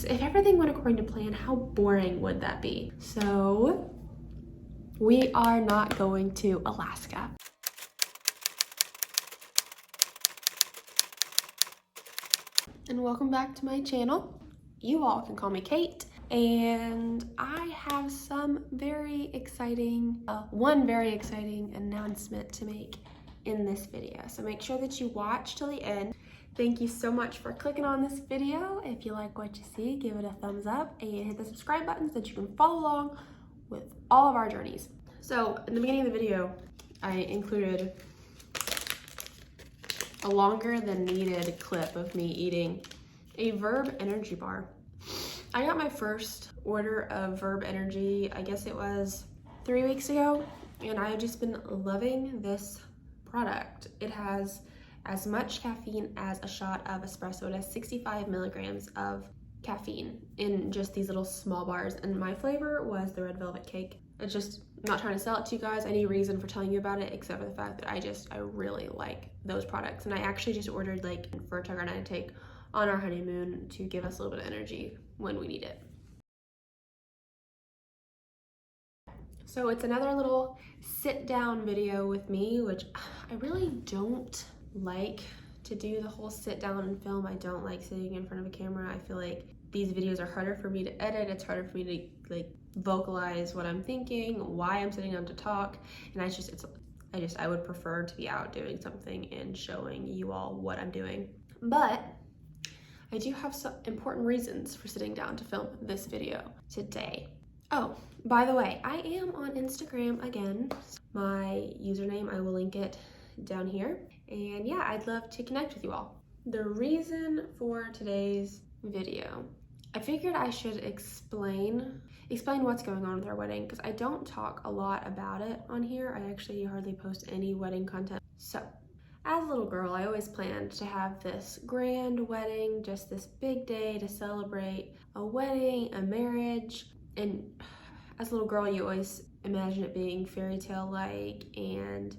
if everything went according to plan, how boring would that be? So we are not going to Alaska. And welcome back to my channel. You all can call me Kate, and I have some very exciting, one very exciting announcement to make in this video. So make sure that you watch till the end. Thank you so much for clicking on this video. If you like what you see, give it a thumbs up and hit the subscribe button so that you can follow along with all of our journeys. So in the beginning of the video, I included a longer than needed clip of me eating a Verb energy bar. I got my first order of Verb energy, I guess it was 3 weeks ago, and I have just been loving this product. It has as much caffeine as a shot of espresso. It has 65 milligrams of caffeine in just these little small bars, and my flavor was the red velvet cake. It's just, I'm not trying to sell it to you guys, any reason for telling you about it except for the fact that I really like those products. And I actually just ordered like for Tucker and I to take on our honeymoon to give us a little bit of energy when we need it. So it's another little sit down video with me, which I really don't like to do the whole sit down and film. I don't like sitting in front of a camera. I feel like these videos are harder for me to edit. It's harder for me to like vocalize what I'm thinking, why I'm sitting down to talk. And I would prefer to be out doing something and showing you all what I'm doing. But I do have some important reasons for sitting down to film this video today. Oh, by the way, I am on Instagram again. My username, I will link it down here. And yeah, I'd love to connect with you all. The reason for today's video, I figured I should explain what's going on with our wedding, because I don't talk a lot about it on here. I actually hardly post any wedding content. So, as a little girl, I always planned to have this grand wedding, just this big day to celebrate a wedding, a marriage. And as a little girl, you always imagine it being fairy tale-like and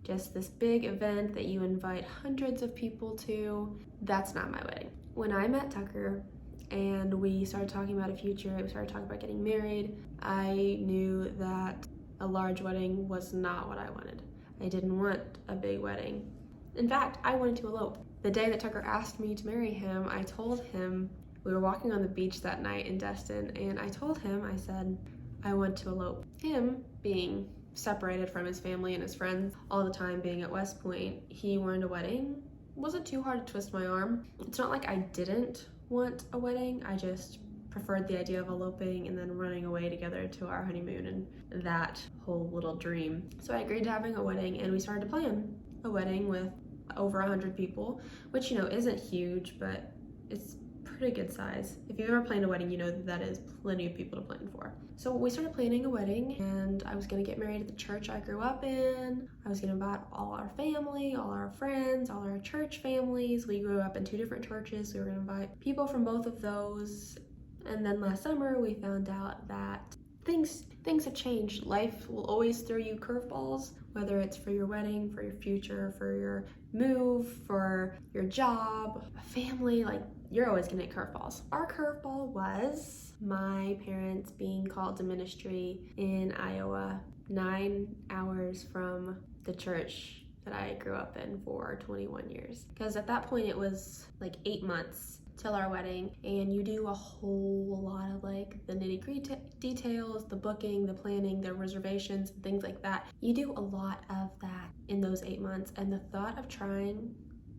just this big event that you invite hundreds of people to. That's not my wedding. When I met Tucker and we started talking about a future, we started talking about getting married, I knew that a large wedding was not what I wanted. I didn't want a big wedding. In fact, I wanted to elope. The day that Tucker asked me to marry him, I told him, we were walking on the beach that night in Destin, and I told him, I said, I want to elope. Him being separated from his family and his friends all the time, being at West Point, he wanted a wedding. It wasn't too hard to twist my arm. It's not like I didn't want a wedding, I just preferred the idea of eloping and then running away together to our honeymoon and that whole little dream. So I agreed to having a wedding, and we started to plan a wedding with over 100 people, which, you know, isn't huge, but it's pretty good size. If you've ever planned a wedding, you know that is plenty of people to plan for. So we started planning a wedding, and I was gonna get married at the church I grew up in. I was gonna invite all our family, all our friends, all our church families. We grew up in 2 different churches, so we were gonna invite people from both of those. And then last summer, we found out that things have changed. Life will always throw you curveballs, whether it's for your wedding, for your future, for your move, for your job, a family, like you're always gonna get curveballs. Our curveball was my parents being called to ministry in Iowa, 9 hours from the church that I grew up in for 21 years. Because at that point it was like 8 months till our wedding, and you do a whole lot of like the nitty-gritty details, the booking, the planning, the reservations, things like that. You do a lot of that in those 8 months, and the thought of trying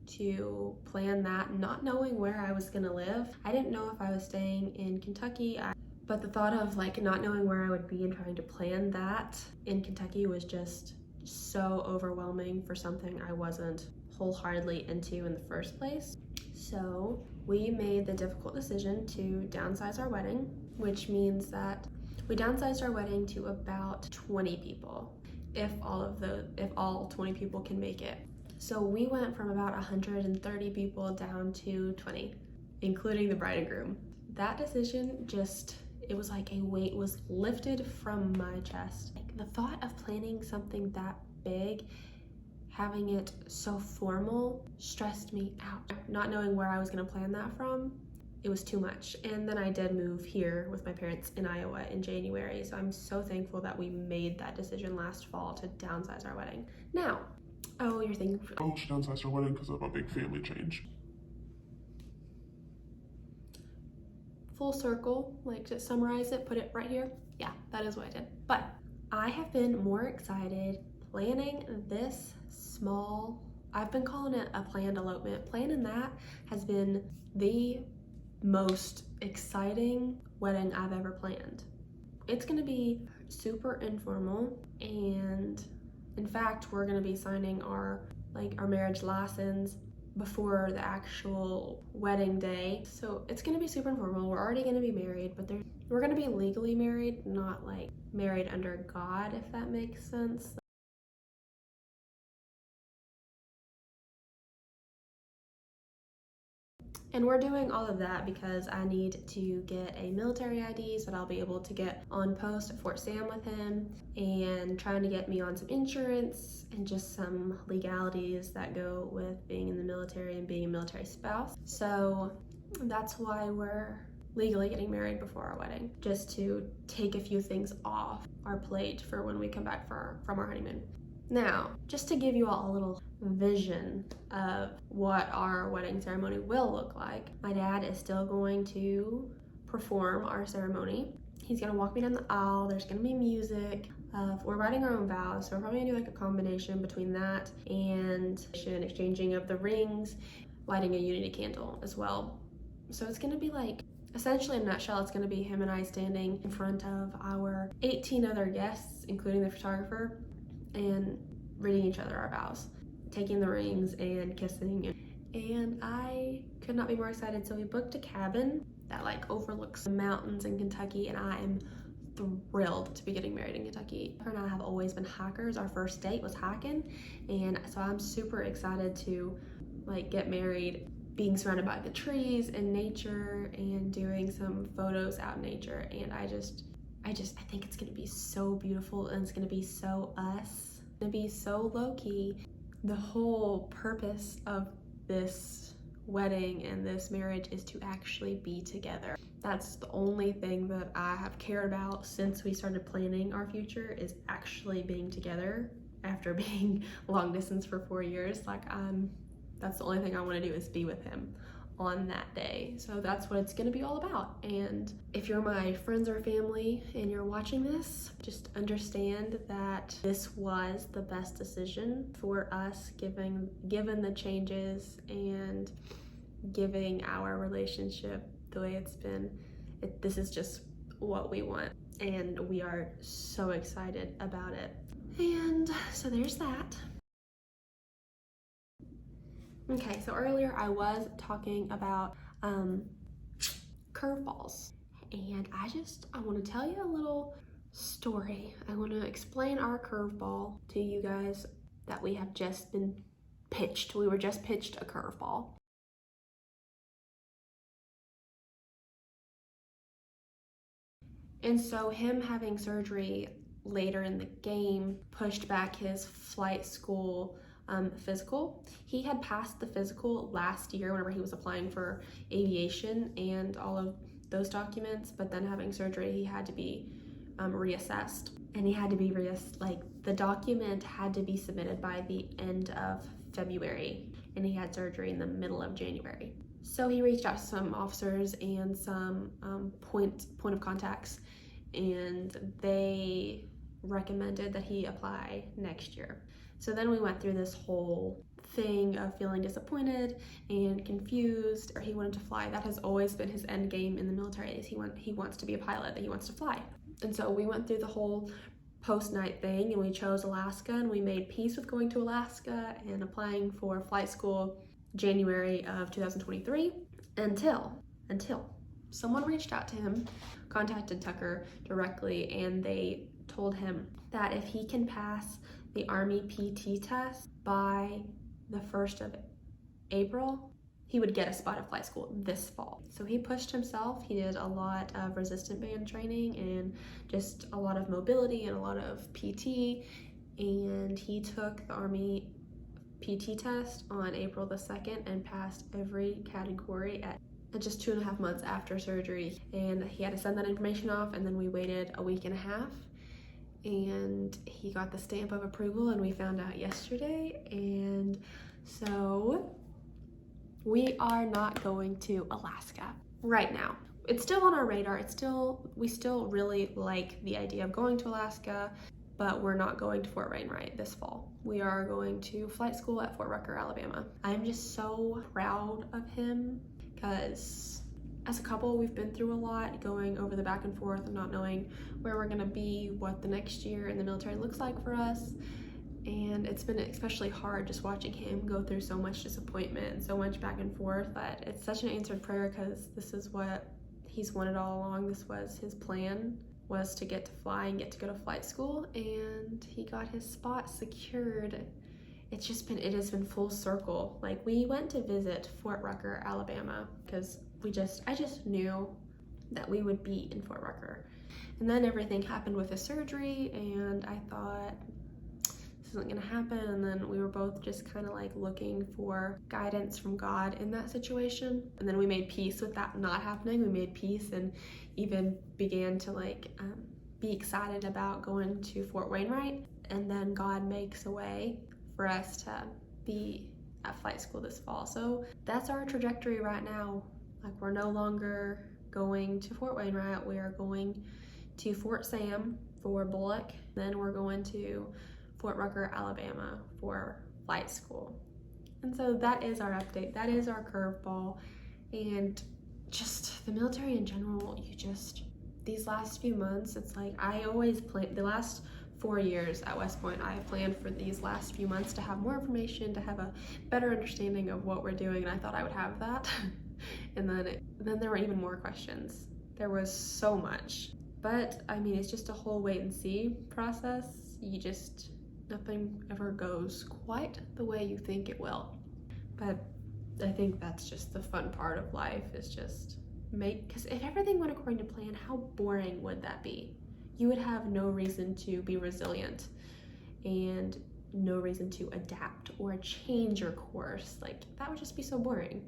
to plan that, not knowing where I was gonna live. I didn't know if I was staying in Kentucky, but the thought of like not knowing where I would be and trying to plan that in Kentucky was just so overwhelming for something I wasn't wholeheartedly into in the first place. So we made the difficult decision to downsize our wedding, which means that we downsized our wedding to about 20 people, if all 20 people can make it. So we went from about 130 people down to 20, including the bride and groom. That decision it was like a weight was lifted from my chest. Like the thought of planning something that big, having it so formal, stressed me out. Not knowing where I was gonna plan that from, it was too much. And then I did move here with my parents in Iowa in January. So I'm so thankful that we made that decision last fall to downsize our wedding. Now, oh, you're thinking, oh, she downsized her wedding because of a big family change. full circle, like to summarize it, put it right here. Yeah, that is what I did. But I have been more excited planning this small, I've been calling it a planned elopement. Planning that has been the most exciting wedding I've ever planned. It's gonna be super informal, and in fact, we're gonna be signing our marriage license before the actual wedding day. So it's gonna be super informal. We're already gonna be married, but we're gonna be legally married, not like married under God, if that makes sense. And we're doing all of that because I need to get a military ID so that I'll be able to get on post at Fort Sam with him, and trying to get me on some insurance and just some legalities that go with being in the military and being a military spouse. So that's why we're legally getting married before our wedding, just to take a few things off our plate for when we come back from our honeymoon. Now, just to give you all a little vision of what our wedding ceremony will look like, my dad is still going to perform our ceremony. He's gonna walk me down the aisle. There's gonna be music. We're writing our own vows, so we're probably gonna do like a combination between that and exchanging of the rings, lighting a unity candle as well. So it's gonna be like, essentially in a nutshell, it's gonna be him and I standing in front of our 18 other guests, including the photographer, and reading each other our vows, taking the rings and kissing. And I could not be more excited. So we booked a cabin that like overlooks the mountains in Kentucky, and I am thrilled to be getting married in Kentucky. Her and I have always been hikers. Our first date was hiking, and so I'm super excited to like get married being surrounded by the trees and nature and doing some photos out in nature. And I think it's gonna be so beautiful, and it's gonna be so us. It's gonna be so low-key. The whole purpose of this wedding and this marriage is to actually be together. That's the only thing that I have cared about since we started planning our future, is actually being together after being long distance for 4 years. That's the only thing I wanna do, is be with him on that day. So that's what it's gonna be all about. And if you're my friends or family and you're watching this, just understand that this was the best decision for us, given the changes and giving our relationship the way it's been. This is just what we want, and we are so excited about it. And so there's that. Okay, so earlier I was talking about curveballs, and I want to tell you a little story. I want to explain our curveball to you guys that we have just been pitched. We were just pitched a curveball. And so him having surgery later in the game pushed back his flight school physical. He had passed the physical last year whenever he was applying for aviation and all of those documents, but then having surgery, he had to be reassessed. And he had to be the document had to be submitted by the end of February, and he had surgery in the middle of January. So he reached out to some officers and some point of contacts, and they recommended that he apply next year. So then we went through this whole thing of feeling disappointed and confused. He wanted to fly. That has always been his end game in the military, is he wants to be a pilot, that he wants to fly. And so we went through the whole post-night thing, and we chose Alaska, and we made peace with going to Alaska and applying for flight school January of 2023 until someone reached out to him, contacted Tucker directly, and they told him that if he can pass the Army PT test by the 1st of April, he would get a spot at flight school this fall. So he pushed himself. He did a lot of resistant band training and just a lot of mobility and a lot of PT, and he took the Army PT test on April the 2nd and passed every category just 2.5 months after surgery, and he had to send that information off, and then we waited a week and a half, and he got the stamp of approval, and we found out yesterday. And so we are not going to Alaska right now. It's still on our radar. We still really like the idea of going to Alaska, but we're not going to Fort Wainwright this fall. We are going to flight school at Fort Rucker, Alabama. I'm just so proud of him, because as a couple, we've been through a lot, going over the back and forth and not knowing where we're gonna be, what the next year in the military looks like for us. And it's been especially hard just watching him go through so much disappointment and so much back and forth. But it's such an answered prayer, because this is what he's wanted all along. This was his plan, was to get to fly and get to go to flight school, and he got his spot secured. It has been full circle. Like, we went to visit Fort Rucker, Alabama, because I just knew that we would be in Fort Rucker. And then everything happened with his surgery, and I thought, this isn't gonna happen. And then we were both just kind of like looking for guidance from God in that situation. And then we made peace with that not happening. We made peace and even began to be excited about going to Fort Wainwright. And then God makes a way for us to be at flight school this fall. So that's our trajectory right now. Like, we're no longer going to Fort Wainwright. We are going to Fort Sam for Bullock. Then we're going to Fort Rucker, Alabama for flight school. And so that is our update. That is our curveball. And just the military in general, these last few months, it's like, I always plan, the last 4 years at West Point, I have planned for these last few months to have more information, to have a better understanding of what we're doing, and I thought I would have that. And then there were even more questions. There was so much. But I mean, it's just a whole wait and see process. Nothing ever goes quite the way you think it will. But I think that's just the fun part of life, is just because if everything went according to plan, how boring would that be? You would have no reason to be resilient and no reason to adapt or change your course. Like, that would just be so boring.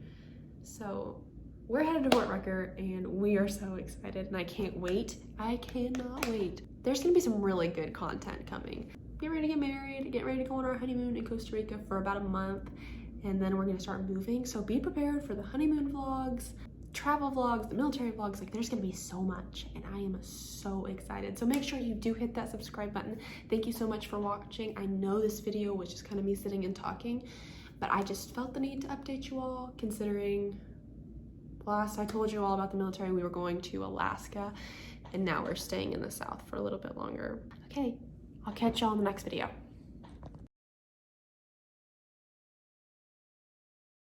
So we're headed to Fort Rucker, and we are so excited, and I can't wait. I cannot wait. There's gonna be some really good content coming. Get ready to get married, get ready to go on our honeymoon in Costa Rica for about a month, and then we're gonna start moving. So be prepared for the honeymoon vlogs, travel vlogs, the military vlogs. Like, there's gonna be so much, and I am so excited. So make sure you do hit that subscribe button. Thank you so much for watching. I know this video was just kind of me sitting and talking, but I just felt the need to update you all, considering last I told you all about the military, we were going to Alaska, and now we're staying in the South for a little bit longer. Okay, I'll catch y'all in the next video.